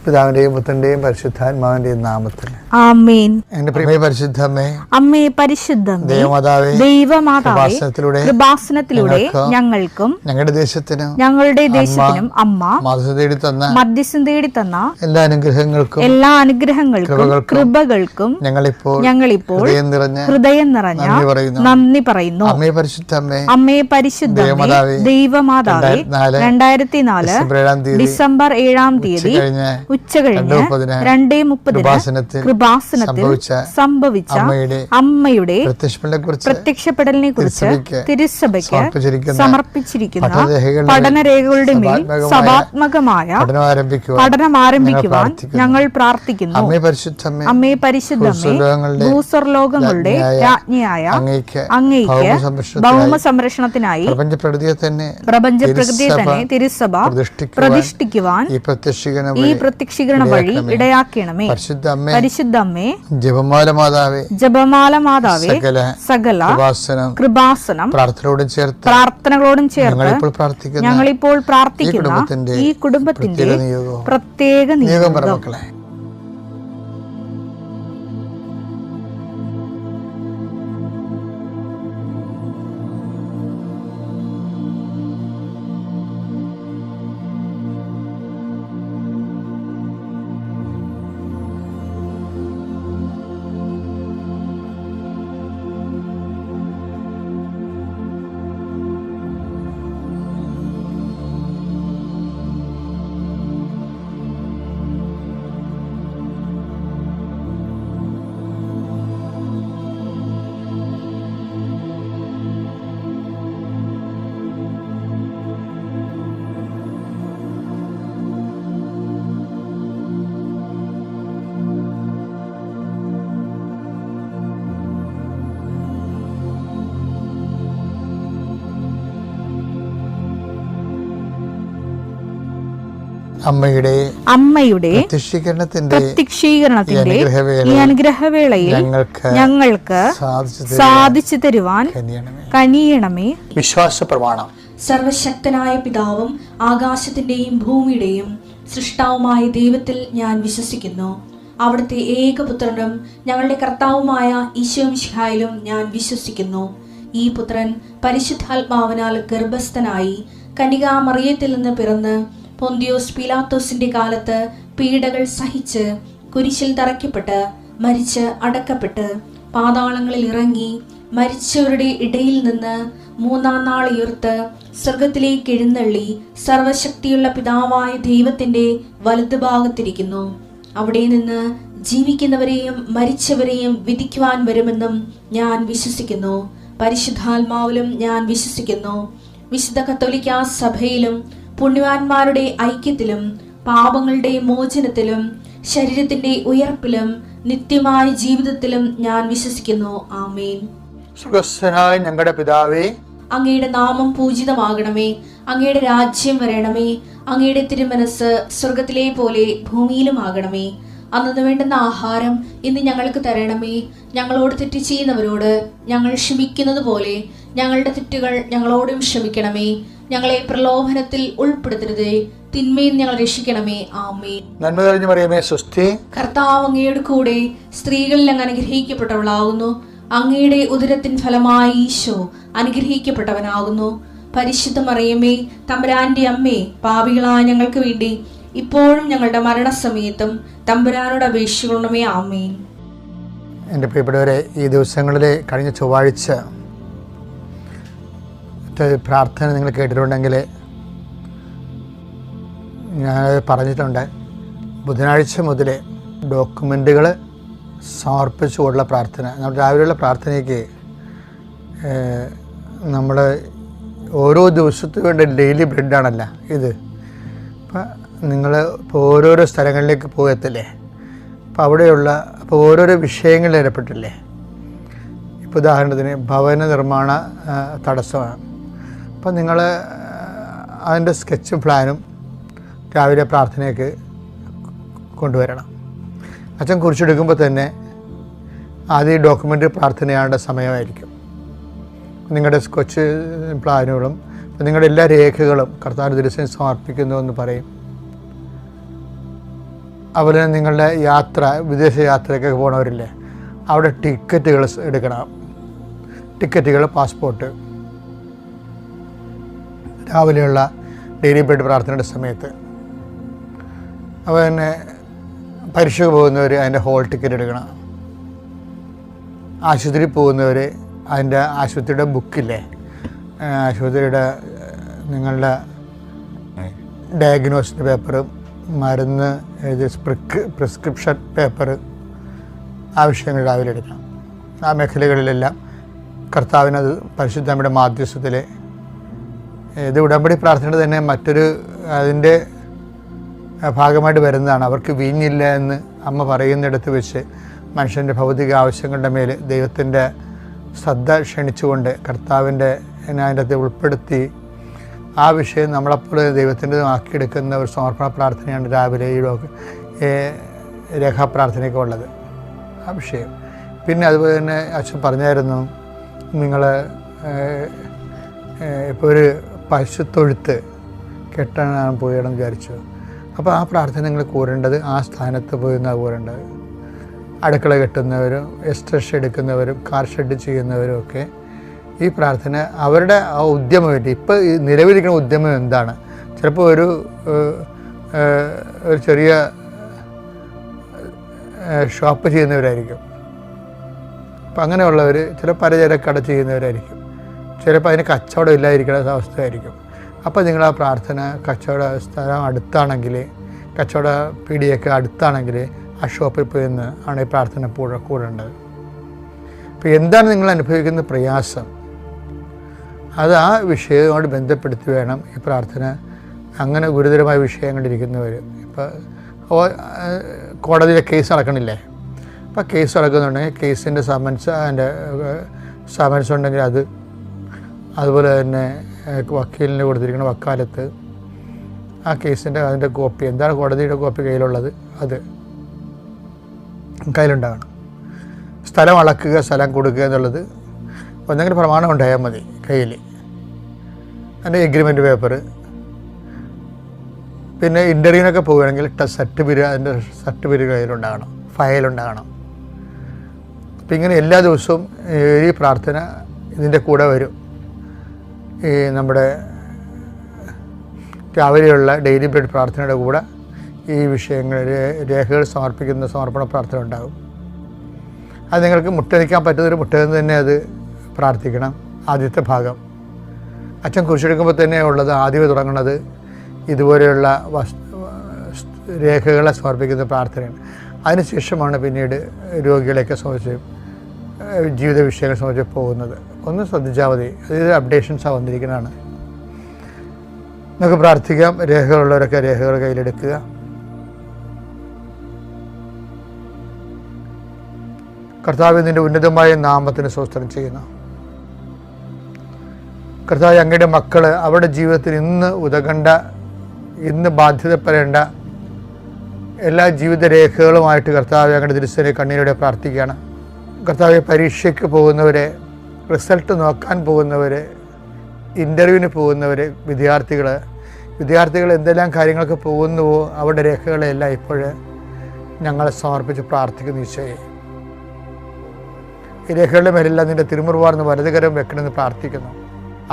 പിതാവിന്റെയും പുത്രന്റെയും പരിശുദ്ധാത്മാവിന്റെയും നാമത്തിൽ ആമേൻ. എന്റെ പ്രിയ പരിശുദ്ധമ്മേ, അമ്മേ പരിശുദ്ധമേ, ദൈവമാതാവേ, കൃപാസനത്തിലൂടെ ഞങ്ങൾക്കും ഞങ്ങളുടെ ദേശത്തിനും അമ്മ മധ്യസ്ഥം തേടി തന്ന എല്ലാ അനുഗ്രഹങ്ങൾക്കും കൃപകൾക്കും ഞങ്ങളിപ്പോൾ ഹൃദയം നിറഞ്ഞ നന്ദി പറയുന്നു. അമ്മേ പരിശുദ്ധമേ, ദൈവമാതാവേ, 2004 ഡിസംബർ 7-ാം തീയതി ഉച്ചകഴിഞ്ഞ് 2:30 കൃപാസനത്തിൽ സംഭവിച്ച അമ്മയുടെ പ്രത്യക്ഷപ്പെടലിനെ കുറിച്ച് തിരുസഭയ്ക്ക് സമർപ്പിച്ചിരിക്കുന്ന പഠനരേഖകളുടെ മേൽ സഭാത്മകമായ പഠനം ആരംഭിക്കുവാൻ ഞങ്ങൾ പ്രാർത്ഥിക്കുന്നു. അമ്മേ പരിശുദ്ധമേ, ഭൂസ്വർലോകങ്ങളുടെ രാജ്ഞിയായ അങ്ങയ്ക്ക് ഭൗമ സംരക്ഷണത്തിനായി പ്രപഞ്ചപ്രകൃതിയെ തന്നെ തിരുസഭ പ്രതിഷ്ഠിക്കുവാൻ ഈ പ്രത്യക്ഷീകരണ വഴി ഇടയാക്കണമേ. പരിശുദ്ധമ്മേ, ജപമാല മാതാവേ, സകല കൃപാസനം പ്രാർത്ഥനകളോടും ചേർത്ത് ഞങ്ങളിപ്പോൾ പ്രാർത്ഥിക്കുന്ന ഈ കുടുംബത്തിന്റെ പ്രത്യേക നിയോഗം. അമ്മയുടെ പ്രത്യക്ഷീകരണത്തിന്റെ ഈ അനുഗ്രഹവേളയിൽ ഞങ്ങൾക്ക് സാധിച്ചു തരുവാൻ കനിയണമേ. വിശ്വാസ പ്രമാണം. സർവശക്തനായ പിതാവും ആകാശത്തിന്റെയും ഭൂമിയുടെയും സൃഷ്ടാവുമായ ദൈവത്തിൽ ഞാൻ വിശ്വസിക്കുന്നു. അവിടുത്തെ ഏകപുത്രനും ഞങ്ങളുടെ കർത്താവുമായ ഈശോ മിശിഹായിലും ഞാൻ വിശ്വസിക്കുന്നു. ഈ പുത്രൻ പരിശുദ്ധാത്മാവിനാൽ ഗർഭസ്ഥനായി കന്യകാമറിയത്തിൽ നിന്ന് പിറന്ന് പൊന്തിയോസ് പീലാത്തോസിന്റെ കാലത്ത് പീഡകൾ സഹിച്ച് കുരിശിൽ തറയ്ക്കപ്പെട്ട് മരിച്ച് അടക്കപ്പെട്ട് പാതാളങ്ങളിൽ ഇറങ്ങി മരിച്ചവരുടെ ഇടയിൽ നിന്ന് 3-ാം നാൾ ഉയർത്ത് സ്വർഗത്തിലേക്ക് എഴുന്നള്ളി സർവശക്തിയുള്ള പിതാവായ ദൈവത്തിന്റെ വലതുഭാഗത്തിരിക്കുന്നു. അവിടെ നിന്ന് ജീവിക്കുന്നവരെയും മരിച്ചവരെയും വിധിക്കുവാൻ വരുമെന്നും ഞാൻ വിശ്വസിക്കുന്നു. പരിശുദ്ധാത്മാവിലും ഞാൻ വിശ്വസിക്കുന്നു. വിശുദ്ധ കത്തോലിക്കാ സഭയിലും പുണ്യവാന്മാരുടെ ഐക്യത്തിലും പാപങ്ങളുടെ മോചനത്തിലും ശരീരത്തിന്റെ ഉയർപ്പിലും നിത്യമായ ജീവിതത്തിലും ഞാൻ വിശ്വസിക്കുന്നു. ആമേൻ. സ്വർഗ്ഗസ്ഥനായ ഞങ്ങളുടെ പിതാവേ, അങ്ങയുടെ നാമം പൂജിതമാകണമേ. അങ്ങയുടെ രാജ്യം വരണമേ. അങ്ങയുടെ തിരുമനസ് സ്വർഗത്തിലെ പോലെ ഭൂമിയിലും ആകണമേ. അന്നു വേണ്ടുന്ന ആഹാരം ഇന്ന് ഞങ്ങൾക്ക് തരണമേ. ഞങ്ങളോട് തെറ്റ് ചെയ്യുന്നവരോട് ഞങ്ങൾ ക്ഷമിക്കുന്നത് പോലെ ഞങ്ങളുടെ തെറ്റുകൾ ഞങ്ങളോടും ക്ഷമിക്കണമേ. ഞങ്ങളെ പ്രലോഭനത്തിൽ ഉൾപ്പെടുത്തരുതേ, തിന്മയിൽ ഞങ്ങൾ രക്ഷിക്കണമേ. ആമേൻ. നന്മ നിറഞ്ഞ മറിയമേ, സ്വസ്തി. കർത്താവ് അങ്ങയുടെ കൂടെ സ്ത്രീകളിൽ അങ്ങ് അനുഗ്രഹിക്കപ്പെട്ടവളാകുന്നു. അങ്ങയുടെ ഉദരത്തിൻ ഫലമായി ഈശോ അനുഗ്രഹിക്കപ്പെട്ടവനാകുന്നു. പരിശുദ്ധ മറിയമേ, തമ്പുരാന്റെ അമ്മേ, പാപികളായ ഞങ്ങൾക്ക് വേണ്ടി ഇപ്പോഴും ഞങ്ങളുടെ മരണസമയത്തും തമ്പുരാനോട് അപേക്ഷിക്കണമേ. ആമേൻ. എൻ്റെ പ്രിയപ്പെട്ടവരെ, ഈ ദിവസങ്ങളിലെ കഴിഞ്ഞ ചൊവ്വാഴ്ച പ്രാർത്ഥന നിങ്ങൾ കേട്ടിട്ടുണ്ടെങ്കിൽ ഞാൻ പറഞ്ഞിട്ടുണ്ട്. ബുധനാഴ്ച മുതൽ ഡോക്യുമെൻറ്റുകൾ സമർപ്പിച്ചുകൊണ്ടുള്ള പ്രാർത്ഥന. നമ്മൾ രാവിലെയുള്ള പ്രാർത്ഥനയ്ക്ക് നമ്മൾ ഓരോ ദിവസത്തിന് വേണ്ട ഡെയിലി ബ്രെഡാണല്ല ഇത്. അപ്പം നിങ്ങൾ ഇപ്പോൾ ഓരോരോ സ്ഥലങ്ങളിലേക്ക് പോകത്തില്ലേ, അപ്പോൾ ഓരോരോ വിഷയങ്ങളിൽ ഏർപ്പെട്ടില്ലേ. ഇപ്പോൾ ഉദാഹരണത്തിന് ഭവന നിർമ്മാണ തടസ്സമാണ്. അപ്പം നിങ്ങൾ അതിൻ്റെ സ്കെച്ചും പ്ലാനും രാവിലെ പ്രാർത്ഥനയ്ക്ക് കൊണ്ടുവരണം. അച്ഛൻ കുറിച്ചെടുക്കുമ്പോൾ തന്നെ ആദ്യം ഡോക്യുമെൻ്റ് പ്രാർത്ഥനയാണ്ട സമയമായിരിക്കും. നിങ്ങളുടെ സ്കെച്ച് പ്ലാനുകളും നിങ്ങളുടെ എല്ലാ രേഖകളും കർത്താവിൻ്റെ ദിവസം സമർപ്പിക്കുന്നു എന്ന് പറയും. അതുപോലെ തന്നെ നിങ്ങളുടെ യാത്ര, വിദേശ യാത്രയ്ക്കൊക്കെ പോകണവരില്ലേ, അവിടെ ടിക്കറ്റുകൾ എടുക്കണം. ടിക്കറ്റുകൾ, പാസ്പോർട്ട്, രാവിലെയുള്ള ഡെയിലി ബ്രെഡ് പ്രാർത്ഥനയുടെ സമയത്ത്. അപ്പോൾ തന്നെ പരീക്ഷയ്ക്ക് പോകുന്നവർ അതിൻ്റെ ഹോൾ ടിക്കറ്റ് എടുക്കണം. ആശുപത്രിയിൽ പോകുന്നവർ അതിൻ്റെ ആശുപത്രിയുടെ ബുക്കില്ലേ, ആശുപത്രിയുടെ നിങ്ങളുടെ ഡയഗ്നോസിൻ്റെ പേപ്പർ, മരുന്ന് എഴുതി പ്രിസ്ക്രിപ്ഷൻ പേപ്പർ, ആ വിഷയങ്ങൾ രാവിലെ എടുക്കണം. ആ മേഖലകളിലെല്ലാം കർത്താവിനത് പരിശുദ്ധമ്മയുടെ മാധ്യസ്ഥത്തിൽ ഇത് ഉടമ്പടി പ്രാർത്ഥനയുടെ തന്നെ മറ്റൊരു അതിൻ്റെ ഭാഗമായിട്ട് വരുന്നതാണ്. അവർക്ക് വീഞ്ഞില്ല എന്ന് അമ്മ പറയുന്നിടത്ത് വെച്ച് മനുഷ്യൻ്റെ ഭൗതിക ആവശ്യങ്ങളുടെ മേൽ ദൈവത്തിൻ്റെ ശ്രദ്ധ ക്ഷണിച്ചുകൊണ്ട് കർത്താവിൻ്റെ അതിൻ്റെ അകത്ത് ഉൾപ്പെടുത്തി ആ വിഷയം നമ്മളെപ്പോലെ ദൈവത്തിൻ്റെതുമാക്കിയെടുക്കുന്ന ഒരു സമർപ്പണ പ്രാർത്ഥനയാണ് രാവിലെ ഈ രേഖാപ്രാർത്ഥനയൊക്കെ ഉള്ളത്, ആ വിഷയം. പിന്നെ അതുപോലെ തന്നെ അച്ഛൻ പറഞ്ഞായിരുന്നു, നിങ്ങൾ ഇപ്പോൾ ഒരു പശുത്തൊഴുത്ത് കെട്ടാൻ പോയണമെന്ന് വിചാരിച്ചു. അപ്പോൾ ആ പ്രാർത്ഥന നിങ്ങൾ കൂരേണ്ടത് ആ സ്ഥാനത്ത് പോയി നിന്നാണ് കൂരേണ്ടത്. അടുക്കള കെട്ടുന്നവരും എസ്റ്റേഷ എടുക്കുന്നവരും കാർ ഷെഡ് ചെയ്യുന്നവരും ഒക്കെ ഈ പ്രാർത്ഥന അവരുടെ ആ ഉദ്യമം വേണ്ടി ഇപ്പോൾ ഈ നിലവിലിരിക്കുന്ന ഉദ്യമം എന്താണ്? ചിലപ്പോൾ ഒരു ചെറിയ ഷോപ്പ് ചെയ്യുന്നവരായിരിക്കും, അപ്പം അങ്ങനെയുള്ളവർ ചില പലചരക്കട ചെയ്യുന്നവരായിരിക്കും, ചിലപ്പോൾ അതിന് കച്ചവടം ഇല്ലാതിരിക്കുന്ന അവസ്ഥയായിരിക്കും. അപ്പോൾ നിങ്ങൾ ആ പ്രാർത്ഥന കച്ചവട സ്ഥലം അടുത്താണെങ്കിൽ, കച്ചവട പീടിയൊക്കെ അടുത്താണെങ്കിൽ ആ ഷോപ്പിൽ പോയി നിന്ന് ആണ് ഈ പ്രാർത്ഥന കൂടേണ്ടത്. അപ്പോൾ എന്താണ് നിങ്ങൾ അനുഭവിക്കുന്ന പ്രയാസം, അത് ആ വിഷയവുമായിട്ട് ബന്ധപ്പെടുത്തി വേണം ഈ പ്രാർത്ഥന. അങ്ങനെ ഗുരുതരമായ വിഷയങ്ങളിരിക്കുന്നവർ, ഇപ്പോൾ കോടതിയിലെ കേസ് നടക്കണില്ലേ, അപ്പോൾ കേസ് നടക്കുന്നുണ്ടെങ്കിൽ കേസിൻ്റെ സമൻസ് ഉണ്ടെങ്കിൽ അത്, അതുപോലെ തന്നെ വക്കീലിന് കൊടുത്തിരിക്കുന്ന വക്കാലത്ത് ആ കേസിൻ്റെ അതിൻ്റെ കോപ്പി, എന്താണ് കോടതിയുടെ കോപ്പി കയ്യിലുള്ളത് അത് കയ്യിലുണ്ടാകണം. സ്ഥലം അളക്കുക, സ്ഥലം കൊടുക്കുക എന്നുള്ളത് എന്തെങ്കിലും പ്രമാണം ഉണ്ടായാൽ മതി കയ്യിൽ. അതിൻ്റെ എഗ്രിമെൻ്റ് പേപ്പർ, പിന്നെ ഇൻ്റർവ്യൂവിനൊക്കെ പോവുകയാണെങ്കിൽ അതിൻ്റെ സർട്ടിഫിക്കറ്റ് കയ്യിലുണ്ടാകണം, ഫയലുണ്ടാകണം. അപ്പം ഇങ്ങനെ എല്ലാ ദിവസവും ഈ പ്രാർത്ഥന ഇതിൻ്റെ കൂടെ വരും. ഈ നമ്മുടെ രാവിലെയുള്ള ഡെയിലി ബ്രെഡ് പ്രാർത്ഥനയുടെ കൂടെ ഈ വിഷയങ്ങൾ രേഖകൾ സമർപ്പിക്കുന്ന സമർപ്പണ പ്രാർത്ഥന ഉണ്ടാകും. അത് നിങ്ങൾക്ക് മുട്ടനിക്കാൻ പറ്റുന്നൊരു മുട്ടയെന്ന് തന്നെ അത് പ്രാർത്ഥിക്കണം. ആദ്യത്തെ ഭാഗം അച്ഛൻ കുരിശെടുക്കുമ്പോൾ തന്നെ ഉള്ളത് ആദ്യമേ തുടങ്ങുന്നത് ഇതുപോലെയുള്ള രേഖകളെ സമർപ്പിക്കുന്ന പ്രാർത്ഥനയാണ്. അതിനുശേഷമാണ് പിന്നീട് രോഗികളെയൊക്കെ സംബന്ധിച്ച് ജീവിത വിഷയങ്ങളെ സംബന്ധിച്ച് പോകുന്നത്. ഒന്ന് ശ്രദ്ധിച്ചാൽ മതി, അതിൽ അപ്ഡേഷൻസാണ് വന്നിരിക്കുന്നതാണ്. നമുക്ക് പ്രാർത്ഥിക്കാം. രേഖകളുള്ളവരൊക്കെ രേഖകൾ കയ്യിലെടുക്കുക. കർത്താവ് നിൻ്റെ ഉന്നതമായ നാമത്തിന് സ്തോത്രം ചെയ്യുന്നു. കർത്താവ്, അങ്ങയുടെ മക്കൾ അവരുടെ ജീവിതത്തിൽ ഇന്ന് ഉതകണ്ട, ഇന്ന് ബാധ്യതപ്പെടേണ്ട എല്ലാ ജീവിത രേഖകളുമായിട്ട് കർത്താവ് അങ്ങയുടെ തിരുസേന കണ്ണീരോടെ പ്രാർത്ഥിക്കുകയാണ്. കർത്താവ്, പരീക്ഷയ്ക്ക് പോകുന്നവരെ, റിസൾട്ട് നോക്കാൻ പോകുന്നവർ, ഇൻ്റർവ്യൂവിന് പോകുന്നവർ, വിദ്യാർത്ഥികൾ എന്തെല്ലാം കാര്യങ്ങൾക്ക് പോകുന്നുവോ അവരുടെ രേഖകളെല്ലാം ഇപ്പോൾ ഞങ്ങളെ സമർപ്പിച്ച് പ്രാർത്ഥിക്കുന്നു. ഈശോയെ, ഈ രേഖകളുടെ മേലെല്ലാം നിൻ്റെ തിരുമുറുവാർന്ന് വലതുകരം വെക്കണമെന്ന് പ്രാർത്ഥിക്കുന്നു.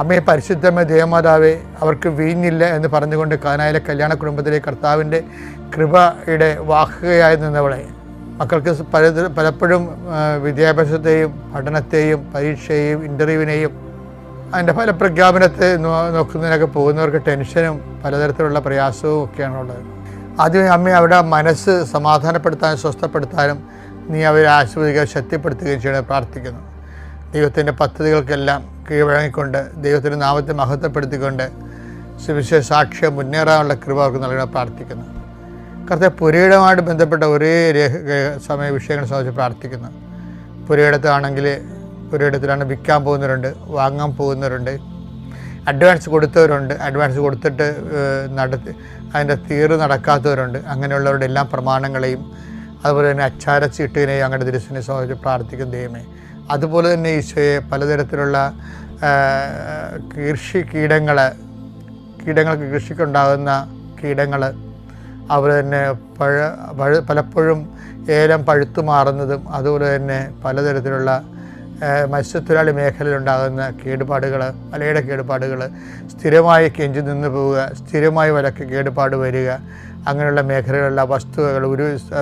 അമ്മയെ പരിശുദ്ധമേ ദേവമാതാവേ, അവർക്ക് വീഞ്ഞില്ല എന്ന് പറഞ്ഞുകൊണ്ട് കാനായിലെ കല്യാണ കുടുംബത്തിലെ കർത്താവിൻ്റെ കൃപയുടെ വാഹകയായി നിന്നവളെ, മക്കൾക്ക് പലപ്പോഴും വിദ്യാഭ്യാസത്തെയും പഠനത്തെയും പരീക്ഷയെയും ഇൻ്റർവ്യൂവിനെയും അതിൻ്റെ ഫലപ്രഖ്യാപനത്തെ നോക്കുന്നതിനൊക്കെ പോകുന്നവർക്ക് ടെൻഷനും പലതരത്തിലുള്ള പ്രയാസവും ഒക്കെയാണുള്ളത്. ആദ്യമേ അമ്മയെ അവരുടെ മനസ്സ് സമാധാനപ്പെടുത്താനും സ്വസ്ഥപ്പെടുത്താനും നീ അവരെ ആശീർവദിക്കുക, ശക്തിപ്പെടുത്തുകയും ചെയ്യണമെന്ന് പ്രാർത്ഥിക്കുന്നു. ദൈവത്തിൻ്റെ പദ്ധതികൾക്കെല്ലാം കീഴ്വഴങ്ങിക്കൊണ്ട് ദൈവത്തിൻ്റെ നാമത്തെ മഹത്വപ്പെടുത്തിക്കൊണ്ട് സുവിശേഷ സാക്ഷ്യം മുന്നേറാനുള്ള കൃപ അവർക്ക് നൽകണമെന്ന് പ്രാർത്ഥിക്കുന്നു. കർത്താവ്, പുരയിടമായിട്ട് ബന്ധപ്പെട്ട ഒരേ സമയ വിഷയങ്ങൾ സംബന്ധിച്ച് പ്രാർത്ഥിക്കുന്നു. പുരയിടത്താണെങ്കിൽ പുരയിടത്തിലാണ് വിൽക്കാൻ പോകുന്നവരുണ്ട്, വാങ്ങാൻ പോകുന്നവരുണ്ട്, അഡ്വാൻസ് കൊടുത്തവരുണ്ട്, അഡ്വാൻസ് കൊടുത്തിട്ട് അതിൻ്റെ തീർവ് നടക്കാത്തവരുണ്ട്. അങ്ങനെയുള്ളവരുടെ എല്ലാ പ്രമാണങ്ങളെയും അതുപോലെ തന്നെ അച്ചാരച്ചീട്ടിനെയും അങ്ങയുടെ തിരുസനെ സംബന്ധിച്ച് പ്രാർത്ഥിക്കുന്ന ദൈവമേ. അതുപോലെ തന്നെ ഈശോയെ, പലതരത്തിലുള്ള കീടങ്ങൾക്ക് കൃഷിക്കുണ്ടാകുന്ന കീടങ്ങൾ, അതുപോലെ തന്നെ പലപ്പോഴും ഏലം പഴുത്തു മാറുന്നതും, അതുപോലെ തന്നെ പലതരത്തിലുള്ള മത്സ്യത്തൊഴിലാളി മേഖലയിലുണ്ടാകുന്ന കേടുപാടുകൾ, വലയുടെ കേടുപാടുകൾ, സ്ഥിരമായി കെഞ്ചി നിന്ന് പോവുക, സ്ഥിരമായി വലക്ക് കേടുപാട് വരിക, അങ്ങനെയുള്ള മേഖലകളിലുള്ള വസ്തുക്കൾ,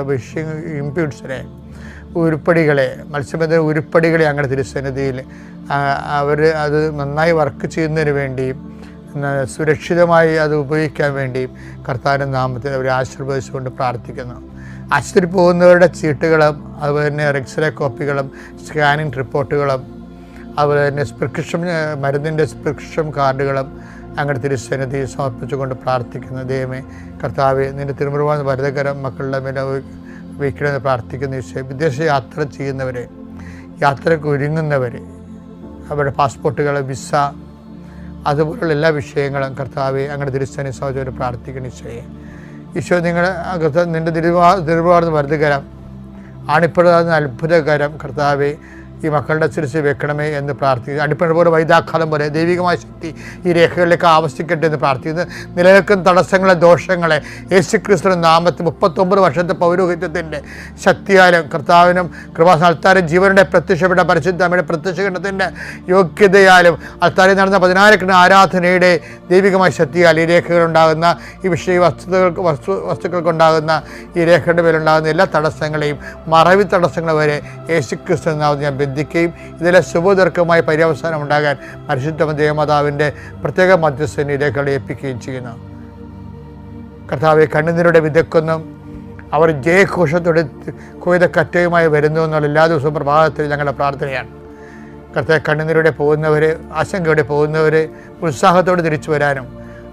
ഫിഷിംഗ് ഇംപ്യൂട്ട്സിനെ, ഉരുപ്പടികളെ, മത്സ്യബന്ധന ഉരുപ്പടികളെ അങ്ങനെ തിരുസന്നിധിയിൽ അവർ അത് നന്നായി വർക്ക് ചെയ്യുന്നതിന് വേണ്ടിയും സുരക്ഷിതമായി അത് ഉപയോഗിക്കാൻ വേണ്ടിയും കർത്താവിൻ്റെ നാമത്തിൽ അവരെ ആശീർവദിച്ചുകൊണ്ട് പ്രാർത്ഥിക്കുന്നു. ആശുപത്രിയിൽ പോകുന്നവരുടെ ചീട്ടുകളും, അതുപോലെ തന്നെ എക്സ്റേ കോപ്പികളും, സ്കാനിങ് റിപ്പോർട്ടുകളും, അതുപോലെ തന്നെ പ്രിസ്ക്രിപ്ഷൻ മരുന്നിൻ്റെ പ്രിസ്ക്രിപ്ഷൻ കാർഡുകളും അങ്ങനെ തിരുസന്നിധി സമർപ്പിച്ചുകൊണ്ട് പ്രാർത്ഥിക്കുന്നു. ദൈവമേ കർത്താവെ, നിൻ്റെ തിരുമുറുവാൻ വരദകരം മക്കളുടെ മേലെ വയ്ക്കണമെന്ന് പ്രാർത്ഥിക്കുന്ന വിഷയം. വിദേശ യാത്ര ചെയ്യുന്നവരെ, യാത്രയ്ക്ക് ഒരുങ്ങുന്നവരെ, അവരുടെ പാസ്പോർട്ടുകൾ, വിസ, അതുപോലുള്ള എല്ലാ വിഷയങ്ങളും കർത്താവെ അങ്ങനെ തിരുസന്നിധി സഹോദരൻ പ്രാർത്ഥിക്കുന്ന ഈശോ നിൻ്റെ തിരുവാർന്ന് വരദകരം, ആണിപ്പെടുന്ന അത്ഭുതകരം കർത്താവെ ഈ മക്കളുടെ ശിരസിൽ വെക്കണമേ എന്ന് പ്രാർത്ഥിക്കുന്നു. അടിപ്പണ പോലെ വൈദാഘാതം പോലെ ദൈവികമായ ശക്തി ഈ രേഖകളിലേക്ക് ആവശ്യിക്കട്ടെ എന്ന് പ്രാർത്ഥിക്കുന്നു. നിലനിൽക്കുന്ന തടസ്സങ്ങളെ, ദോഷങ്ങളെ യേശുക്രിസ്തുവിന്റെ നാമത്തിൽ 39 വർഷത്തെ പൗരോഹിത്യത്തിൻ്റെ ശക്തിയാലും കർത്താവിനും കൃപാസന ജീവനുടെ പ്രത്യക്ഷപ്പെട്ട പരിശുദ്ധ അമ്മയുടെ പ്രത്യക്ഷത്തിൻ്റെ യോഗ്യതയാലും അൾത്താരിൽ നടന്ന 16 ആരാധനയുടെ ദൈവികമായ ശക്തിയാൽ ഈ രേഖകളുണ്ടാകുന്ന ഈ വസ്തുക്കൾക്കുണ്ടാകുന്ന ഈ രേഖയുടെ മേലുണ്ടാകുന്ന എല്ലാ തടസ്സങ്ങളെയും, മറവി തടസ്സങ്ങൾ വരെ യേശുക്രിസ്തു നാമത്തിൽ ഞാൻ ബന്ധിക്കുകയും ഇതിലെ ശുഭദർക്കമായ പര്യവസാനം ഉണ്ടാകാൻ പരിശുദ്ധ ദേവമാതാവിൻ്റെ പ്രത്യേക മധ്യസ്ഥനെ രേഖകളെ ഏൽപ്പിക്കുകയും ചെയ്യുന്നു. കർത്താവെ, കണ്ണുനീരുടെ വിതയ്ക്കൊന്നും അവർ ജയഘോഷത്തോടെ കൊയ്ത കറ്റയുമായി വരുന്നു എന്നുള്ള എല്ലാ ദിവസവും പ്രഭാതത്തിൽ ഞങ്ങളുടെ പ്രാർത്ഥനയാണ്. കർത്താവെ, കണ്ണുനീരുടെ പോകുന്നവർ, ആശങ്കയോടെ പോകുന്നവർ ഉത്സാഹത്തോടെ തിരിച്ചു വരാനും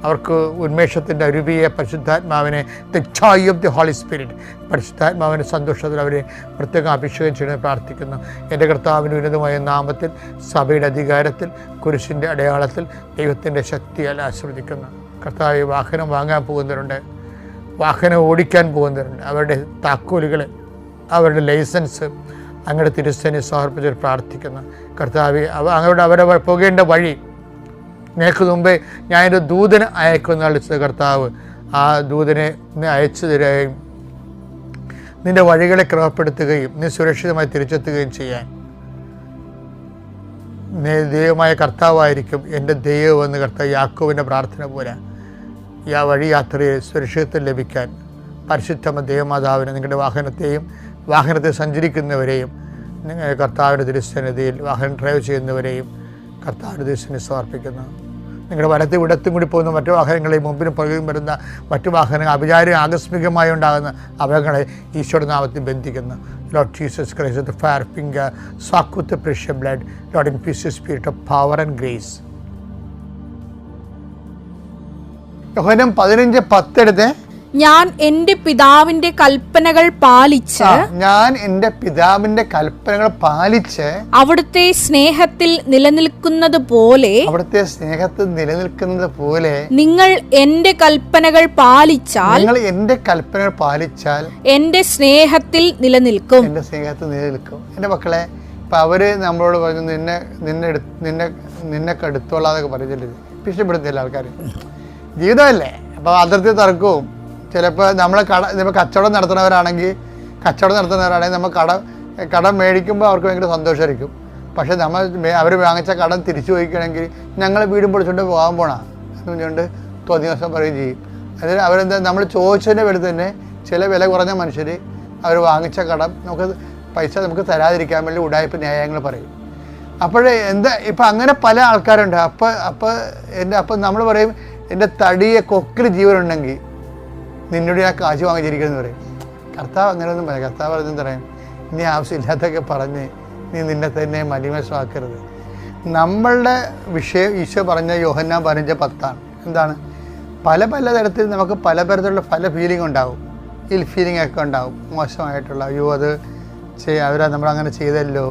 അവർക്ക് ഉന്മേഷത്തിൻ്റെ അരുവിയെ പരിശുദ്ധാത്മാവിനെ, the joy of the Holy Spirit, പരിശുദ്ധാത്മാവിൻ്റെ സന്തോഷത്തിൽ അവരെ പ്രത്യേകം അഭിഷേകം ചെയ്യണമെന്ന് പ്രാർത്ഥിക്കുന്നു. എൻ്റെ കർത്താവിൻ്റെ ഉന്നതമായ നാമത്തിൽ, സഭയുടെ അധികാരത്തിൽ, കുരിശിൻ്റെ അടയാളത്തിൽ, ദൈവത്തിൻ്റെ ശക്തിയാൽ ആസ്വദിക്കുന്നു. കർത്താവ്, വാഹനം വാങ്ങാൻ പോകുന്നവരുണ്ട്, വാഹനം ഓടിക്കാൻ പോകുന്നവരുണ്ട്, അവരുടെ താക്കോലുകൾ, അവരുടെ ലൈസൻസ് അങ്ങയുടെ തിരുസേനയെ സമർപ്പിച്ച് പ്രാർത്ഥിക്കുന്നു. കർത്താവ്, അവരവർ പോകേണ്ട വഴി നിനക്ക് മുമ്പേ ഞാനൊരു ദൂതനെ അയക്കുമെന്ന് വിളിച്ചത് കർത്താവ് ആ ദൂതനെ അയച്ചു തരികയും നിൻ്റെ വഴികളെ ക്രമപ്പെടുത്തുകയും നീ സുരക്ഷിതമായി തിരിച്ചെത്തുകയും ചെയ്യാൻ ദൈവമായ കർത്താവായിരിക്കും എൻ്റെ ദൈവമെന്ന് കർത്താവ് യാക്കോബിൻ്റെ പ്രാർത്ഥന പോലെ ഈ വഴി യാത്രയിൽ സുരക്ഷിതത്വം ലഭിക്കാൻ പരിശുദ്ധ ദൈവമാതാവിനെ നിങ്ങളുടെ വാഹനത്തെ സഞ്ചരിക്കുന്നവരെയും കർത്താവിൻ്റെ തിരുസന്നിധിയിൽ വാഹനം ഡ്രൈവ് ചെയ്യുന്നവരെയും കർത്താവിൻ്റെ തിരുസന്നിധിയിൽ സമർപ്പിക്കുന്നു. നിങ്ങളുടെ വലത്തും ഇടത്തും കൂടി പോകുന്ന മറ്റു വാഹനങ്ങളെയും മുമ്പിനും പുറകിലും വരുന്ന മറ്റു വാഹനങ്ങൾ ആകസ്മികമായി ഉണ്ടാകുന്ന അപകടങ്ങളെ ഈശോയുടെ നാമത്തിൽ ബന്ധിക്കുന്നു. Lord Jesus Christ, the fire finger, soak with the precious blood, Lord, infuse the spirit of power and grace. യോഹന്നാൻ 15:10 എടുത്തേ. ഞാൻ എൻ്റെ പിതാവിന്റെ കൽപ്പനകൾ പാലിച്ച് അവിടുത്തെ സ്നേഹത്തിൽ നിലനിൽക്കുന്നത് പോലെ നിങ്ങൾ എൻ്റെ കൽപ്പനകൾ പാലിച്ചാൽ എൻ്റെ സ്നേഹത്തിൽ നിലനിൽക്കും. എൻ്റെ മക്കളെ, ഇപ്പം അവര് നമ്മളോട് പറഞ്ഞു നിന്നെ കടുത്തോളാന്നൊക്കെ പറഞ്ഞില്ലേ, ഇഷ്ടപ്പെടുത്തില്ല ആൾക്കാർ. ജീവിതമല്ലേ, അപ്പോൾ അതിർത്തി തർക്കവും. ചിലപ്പോൾ നമ്മൾ കച്ചവടം നടത്തുന്നവരാണെങ്കിൽ നമ്മൾ കടം മേടിക്കുമ്പോൾ അവർക്ക് ഭയങ്കര സന്തോഷമായിരിക്കും. പക്ഷേ അവർ വാങ്ങിച്ച കടം തിരിച്ചു പോയിക്കണമെങ്കിൽ ഞങ്ങൾ വീടും പൊളിച്ചുകൊണ്ട് പോകാൻ പോകണം എന്ന് പറഞ്ഞുകൊണ്ട് തോന്നിയ ദിവസം പറയുകയും ചെയ്യും. അതിന് അവരെന്താ, നമ്മൾ ചോദിച്ചതിൻ്റെ പേരിൽ തന്നെ ചില വില കുറഞ്ഞ മനുഷ്യർ അവർ വാങ്ങിച്ച കടം പൈസ നമുക്ക് തരാതിരിക്കാൻ വേണ്ടി ഉടായ്പ ന്യായങ്ങൾ പറയും. അപ്പോഴേ ഇപ്പം അങ്ങനെ പല ആൾക്കാരുണ്ട്. അപ്പം നമ്മൾ പറയും, എൻ്റെ തടിയെ കൊക്കിൽ ജീവനുണ്ടെങ്കിൽ നിന്നോട് ഞാൻ കാശ് വാങ്ങിച്ചിരിക്കുമെന്ന് പറയും. കർത്താവ് അങ്ങനെയൊന്നും പറയാം. കർത്താവ് പറഞ്ഞെന്ന് പറയും, നീ ആവശ്യമില്ലാത്തൊക്കെ പറഞ്ഞ് നീ നിന്നെ തന്നെ മലിമസ്വാക്കരുത്. നമ്മളുടെ വിഷയം ഈശോ പറഞ്ഞ യോഹന്നാൻ 15:10 എന്താണ്? പല തരത്തിൽ നമുക്ക് പല തരത്തിലുള്ള ഫീലിംഗ് ഉണ്ടാവും. ഫീലിംഗ് ഒക്കെ ഉണ്ടാവും, മോശമായിട്ടുള്ള, അയ്യോ അത് നമ്മളങ്ങനെ ചെയ്തല്ലോ,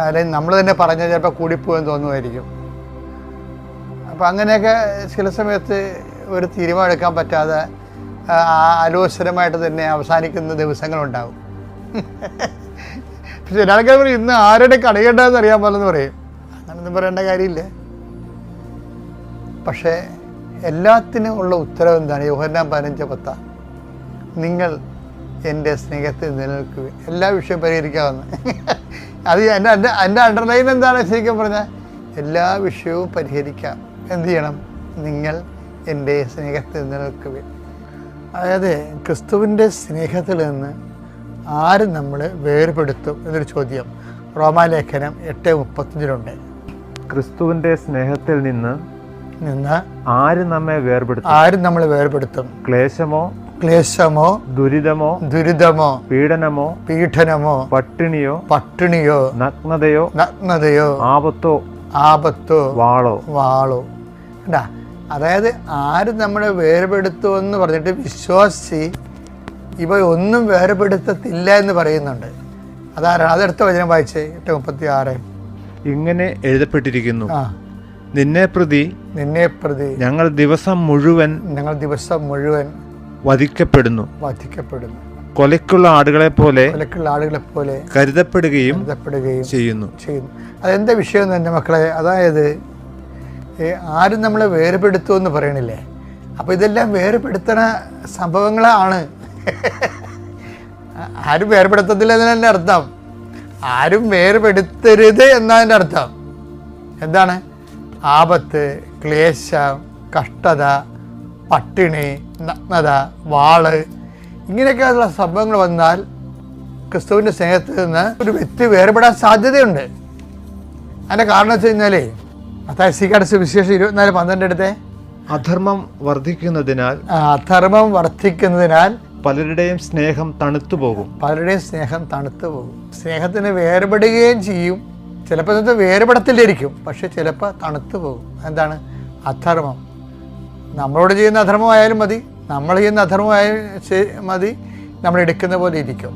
അല്ലെങ്കിൽ നമ്മൾ തന്നെ പറഞ്ഞാൽ ചിലപ്പോൾ കൂടിപ്പോയെന്ന് തോന്നുമായിരിക്കും. അപ്പോൾ അങ്ങനെയൊക്കെ ചില സമയത്ത് ഒരു തീരുമാനം എടുക്കാൻ പറ്റാതെ ആലോചനമായിട്ട് തന്നെ അവസാനിക്കുന്ന ദിവസങ്ങളുണ്ടാവും. പക്ഷെ ഒരാൾക്കാർ പറയും, ഇന്ന് ആരുടെ കടയേണ്ടതെന്ന് അറിയാൻ പോലെന്ന് പറയും. അങ്ങനൊന്നും പറയേണ്ട കാര്യമില്ല. പക്ഷേ എല്ലാത്തിനും ഉള്ള ഉത്തരവ് എന്താണ്? യോഹന്നാൻ 15:10 നിങ്ങൾ എൻ്റെ സ്നേഹത്തിൽ നിലനിൽക്കുക. എല്ലാ വിഷയവും പരിഹരിക്കാവുന്ന അത് എൻ്റെ അണ്ടർലൈൻ എന്താണ് ശരിക്കും പറഞ്ഞാൽ? എല്ലാ വിഷയവും പരിഹരിക്കാം. എന്ത് ചെയ്യണം? നിങ്ങൾ എൻ്റെ സ്നേഹത്തിൽ നിലനിൽക്കുക. അതായത് ക്രിസ്തുവിൻ്റെ സ്നേഹത്തിൽ നിന്ന് ആരും നമ്മൾ വേർപെടുത്തും എന്നൊരു ചോദ്യം റോമാലേഖനം 8:35 ക്രിസ്തുവിന്റെ സ്നേഹത്തിൽ നിന്ന് ആരും നമ്മളെ വേർപെടുത്തും? ക്ലേശമോ ദുരിതമോ പീഡനമോ പട്ടിണിയോ നഗ്നതയോ ആപത്തോ വാളോ. എന്താ? അതായത് ആരും നമ്മളെ വേർപെടുത്തുമെന്ന് പറഞ്ഞിട്ട് വിശ്വാസി ഇവ ഒന്നും വേർപെടുത്തത്തില്ല എന്ന് പറയുന്നുണ്ട്. അതാരാണ്? അതെടുത്ത വചനം വായിച്ചേ, 8:36. ഇങ്ങനെ എഴുതപ്പെട്ടിരിക്കുന്നു, നിന്നെ പ്രതി ഞങ്ങൾ ദിവസം മുഴുവൻ വധിക്കപ്പെടുന്നു. കൊലയ്ക്കുള്ള ആടുകളെ പോലെ കരുതപ്പെടുകയും ചെയ്യുന്നു. അതെന്താ വിഷയം എന്ന് എൻ്റെ മക്കളെ? അതായത് ആരും നമ്മളെ വേർപെടുത്തുമെന്ന് പറയണില്ലേ? അപ്പോൾ ഇതെല്ലാം വേർപെടുത്തണ സംഭവങ്ങളാണ്. ആരും വേർപെടുത്തത്തില്ല എന്നതിൻ്റെ അർത്ഥം. ആരും വേർപെടുത്തരുത് എന്നതിൻ്റെ അർത്ഥം എന്താണ്? ആപത്ത്, ക്ലേശം, കഷ്ടത, പട്ടിണി, നഗ്നത, വാള്, ഇങ്ങനെയൊക്കെയുള്ള സംഭവങ്ങൾ വന്നാൽ ക്രിസ്തുവിൻ്റെ സ്നേഹത്തിൽ നിന്ന് ഒരു വ്യക്തി വേർപെടാൻ സാധ്യതയുണ്ട്. അതിൻ്റെ കാരണം വെച്ച് കഴിഞ്ഞാലേ മത്തായി സുവിശേഷം 24:12 എടുത്തേ. അധർമ്മം വർദ്ധിക്കുന്നതിനാൽ പലരുടെയും സ്നേഹം തണുത്തു പോകും. സ്നേഹത്തിന് വേർപെടുകയും ചെയ്യും. ചിലപ്പോൾ ഇത് വേർപെടത്തില്ലായിരിക്കും, പക്ഷെ ചിലപ്പോൾ തണുത്തു പോകും. എന്താണ്? അധർമ്മം. നമ്മളോട് ചെയ്യുന്ന അധർമ്മമായാലും മതി, നമ്മൾ ചെയ്യുന്ന അധർമ്മമായാലും മതി, നമ്മൾ എടുക്കുന്ന പോലെ ഇരിക്കും.